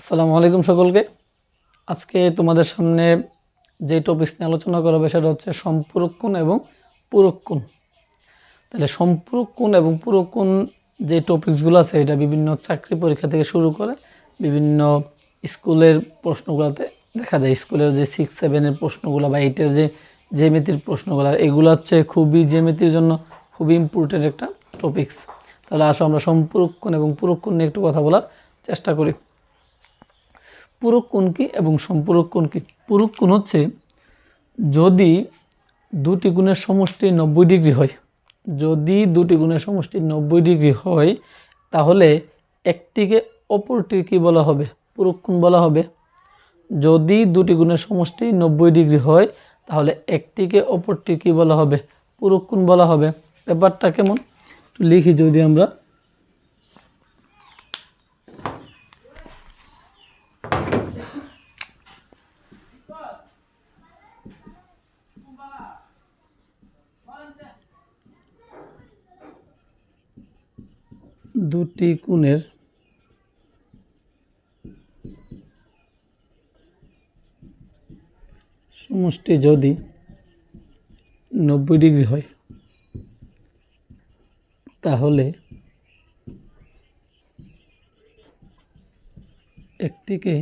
আসসালামু আলাইকুম সকলকে। আজকে তোমাদের সামনে যে টপিকস নিয়ে আলোচনা করা হবে সেটা হচ্ছে সম্পূরক কোণ এবং পূরক কোণ। তাহলে সম্পূরক কোণ এবং পূরক কোণ যে টপিকসগুলো আছে এটা বিভিন্ন চাকরি পরীক্ষা থেকে শুরু করে বিভিন্ন স্কুলের প্রশ্নগুলোতে দেখা যায়। স্কুলের যে 6-7-এর প্রশ্নগুলো বা 8-এর যে জ্যামিতির প্রশ্নগুলো, এগুলো হচ্ছে খুবই জ্যামিতির জন্য খুবই ইম্পর্টেন্ট একটা টপিকস। তাহলে আসো আমরা সম্পূরক কোণ এবং পূরক কোণ নিয়ে একটু কথা বলার চেষ্টা করি। পূরক কোণ কি এবং সম্পূরক কোণ কি? পূরক কোণ হচ্ছে যদি দুটি কোণের সমষ্টি 90 ডিগ্রি হয়, যদি দুটি কোণের সমষ্টি 90 ডিগ্রি হয় তাহলে একটিকে অপরটির কি বলা হবে? পূরক কোণ বলা হবে। যদি দুটি কোণের সমষ্টি 90 ডিগ্রি হয় তাহলে একটিকে অপরটির কি বলা হবে? পূরক কোণ বলা হবে। ব্যাপারটা কেমন লিখি, যদি আমরা দুটি কোণের সমষ্টি যদি 90 ডিগ্রি হয় তাহলে একটিকে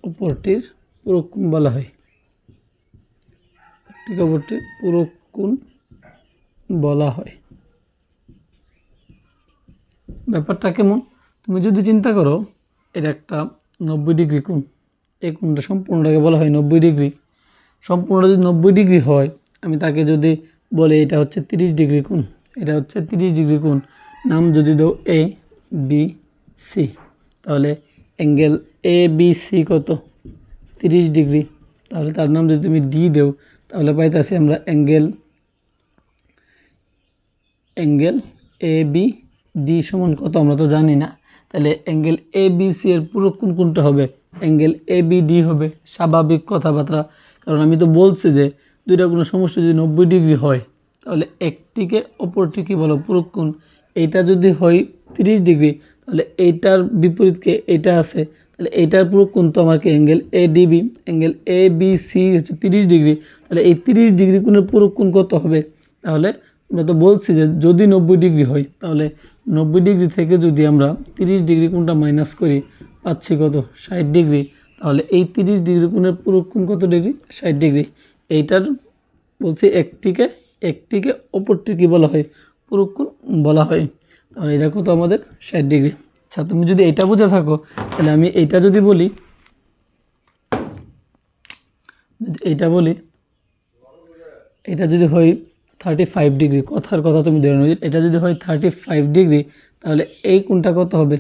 অপরটির পূরক কোণ বলা হয়। একটিকে অপরটির পূরক কোণ বলা হয়। ব্যাপারটা কেমন তুমি যদি চিন্তা করো, এটা একটা 90 ডিগ্রি কোণ, এই কোণটা সম্পূর্ণটাকে বলা হয় 90 ডিগ্রি। সম্পূর্ণ যদি 90 ডিগ্রি হয়, আমি তাকে যদি বলি এটা হচ্ছে 30 ডিগ্রি কোণ, এটা হচ্ছে 30 ডিগ্রি কোণ, নাম যদি দাও এ বি সি, তাহলে অ্যাঙ্গেল এ বি সি কত? 30 ডিগ্রি। তাহলে তার নাম যদি তুমি ডি দেও তাহলে পাইতেছি আমরা অ্যাঙ্গেল এ বি ডি সমান কত আমরা তো জানি না। তাহলে অ্যাঙ্গেল এ বি সি এর পূরক কোণ কোনটা হবে? অ্যাঙ্গেল এ বি ডি হবে। স্বাভাবিক কথাবার্তা, কারণ আমি তো বলছি যে দুইটা কোনো সমষ্টি যদি 90 ডিগ্রি হয় তাহলে একটিকে অপরটি কি বলো? পূরক কোণ। এইটা যদি হয় 30 ডিগ্রি তাহলে এইটার বিপরীতকে এইটা আছে, তাহলে এইটার পূরক কোণ তো আমার কি? Angle A DB. Angle A B C হচ্ছে 30 ডিগ্রি, তাহলে এই 30 ডিগ্রি কোণের পূরক কোণ কত হবে? তাহলে আমরা তো বলছি যে যদি 90 ডিগ্রি হয় তাহলে 90 ডিগ্রি থেকে যদি আমরা 30 ডিগ্রি কোণটা মাইনাস করি পাচ্ছি কত? 60 ডিগ্রি। তাহলে এই 30 ডিগ্রি কোণের পূরক কোণ কত ডিগ্রি? 60 ডিগ্রি। এইটার বলছি একটিকে অপরটি কি বলা হয়? পূরক কোণ বলা হয়। তাহলে এটা কত আমাদের? 60 ডিগ্রি। আচ্ছা, তুমি যদি এটা বুঝে থাকো তাহলে আমি এইটা যদি বলি, এটা যদি হয় 35 ডিগ্রি, কথার কথা তুমি ধরে নাও, এটা যদি হয় 35 ডিগ্রি তাহলে এই কোণটা কত হবে?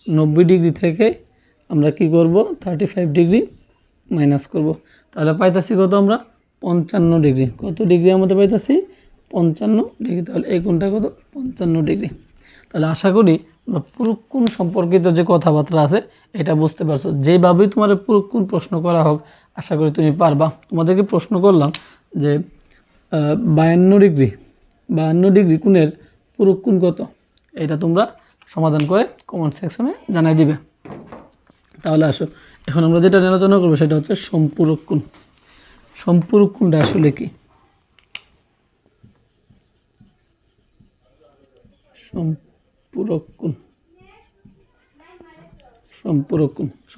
90 ডিগ্রি থেকে আমরা কি করব? 35 ডিগ্রি মাইনাস করব, তাহলে পাইতাছি কত আমরা? 55 ডিগ্রি। কত ডিগ্রি আমাদের পাইতাছি? 55 ডিগ্রি। তাহলে এই কোণটা কত? 55 ডিগ্রি। তাহলে আশা করি আমরা পূরক কোণ সম্পর্কিত যে কথাবার্তা আছে এটা বুঝতে পারছো। যেভাবেই তোমার পূরক কোণ প্রশ্ন করা হোক আশা করি তুমি পারবা। তোমাদেরকে প্রশ্ন করলাম যে 52 ডিগ্রি কোণের পূরক কোণ কত? এটা তোমরা সমাধান করে কমেন্ট সেকশনে জানাই দিবে। তাহলে আসো এখন আমরা যেটা আলোচনা করবো সেটা হচ্ছে সম্পূরক কোণ। সম্পূরক কোণটা আসলে কি? সম্পূরক কোণ,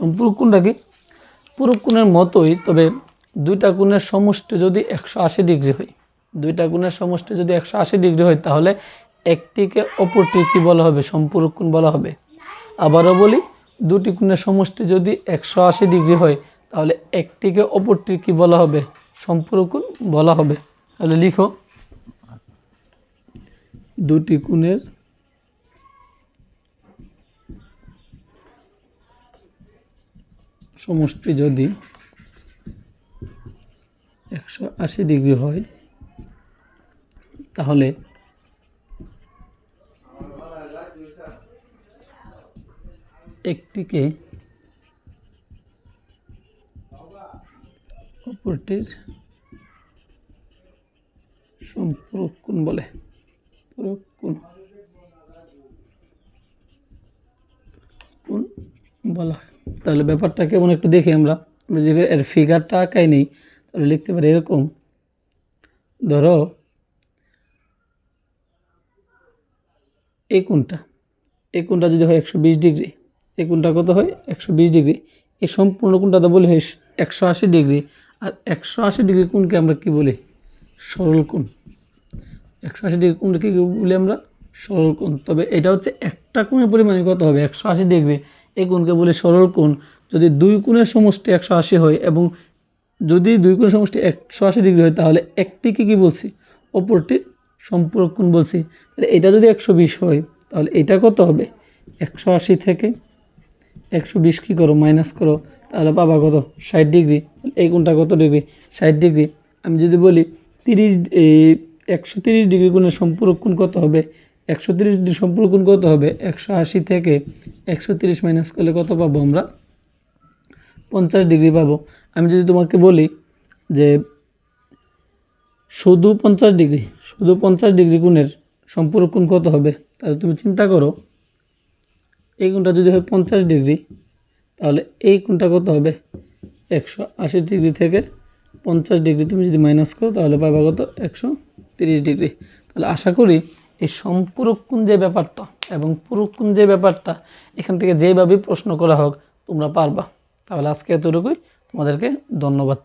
সম্পূরক কোণটা কি? পূরক কোণের মতোই, তবে দুইটা কোণের সমষ্টি যদি 180 ডিগ্রি হয়, দুইটা কোণের সমষ্টি যদি 180 ডিগ্রি হয় তাহলে একটিকে অপরটির কি বলা হবে? সম্পূরক কোণ বলা হবে। আবারও বলি, দুটি কোণের সমষ্টি যদি 180 ডিগ্রি হয় তাহলে একটিকে অপরটির কি বলা হবে? সম্পূরক কোণ বলা হবে। তাহলে লিখো, দুটি কোণের সমষ্টি যদি 180 ডিগ্রি হয় তাহলে একটিকে অপরটির সম্পূরক কোণ বলে। পূরক কোণ। বলা হয়। তাহলে ব্যাপারটা কেমন একটু দেখি আমরা যদি এর ফিগারটা আঁকাই নেই তাহলে লিখতে পারি এরকম, ধরো এই কোণটা যদি হয় 120 ডিগ্রি, এই কোণটা কত হয় 120 ডিগ্রি, এই সম্পূর্ণ কোণটাতে বলি হয় 180 ডিগ্রি। আর 180 ডিগ্রি কোণকে আমরা কি বলি? সরল কোণ। 180 ডিগ্রি কোণকে কি বলি আমরা? সরল কোণ। তবে এটা হচ্ছে একটা কোণের পরিমাণে কত হবে? 180 ডিগ্রি। এই কোণকে বলি সরল কোণ। যদি দুই কোণের সমষ্টি 180 হয় এবং যদি দুই কোণের সমষ্টি 180 ডিগ্রি হয় তাহলে একটিকে কি বলছি? অপরটির সম্পূরক কোণ বলছি। তাহলে এটা যদি 120 হয় তাহলে এটা কত হবে? 180 থেকে 120 কী করো? মাইনাস করো, তাহলে পাবা কত? 60 ডিগ্রি। এই কোণটা কত ডিগ্রি? 60 ডিগ্রি। আমি যদি বলি 130 ডিগ্রি কোণের সম্পূরক কোণ কত হবে? 130 ডিগ্রি সম্পূরক কোণ কত হবে? 180 থেকে 130 মাইনাস করলে কত পাবো আমরা? 50 ডিগ্রি পাবো। আমি যদি তোমাকে বলি যে শুধু 50 ডিগ্রি কোণের সম্পূরক কোণ কত হবে? তাহলে তুমি চিন্তা করো, এই কোণটা যদি হয় 50 ডিগ্রি তাহলে এই কোণটা কত হবে? 180 ডিগ্রি থেকে 50 ডিগ্রি তুমি যদি মাইনাস করো তাহলে পাবা কত? 130 ডিগ্রি। তাহলে আশা করি এই সম্পূরক কোণ যে ব্যাপারটা এবং পূরক কোণ যে ব্যাপারটা এখান থেকে যেভাবে প্রশ্ন করা হোক তোমরা পারবা। তাহলে আজকে এতটুকুই, তোমাদেরকে ধন্যবাদ।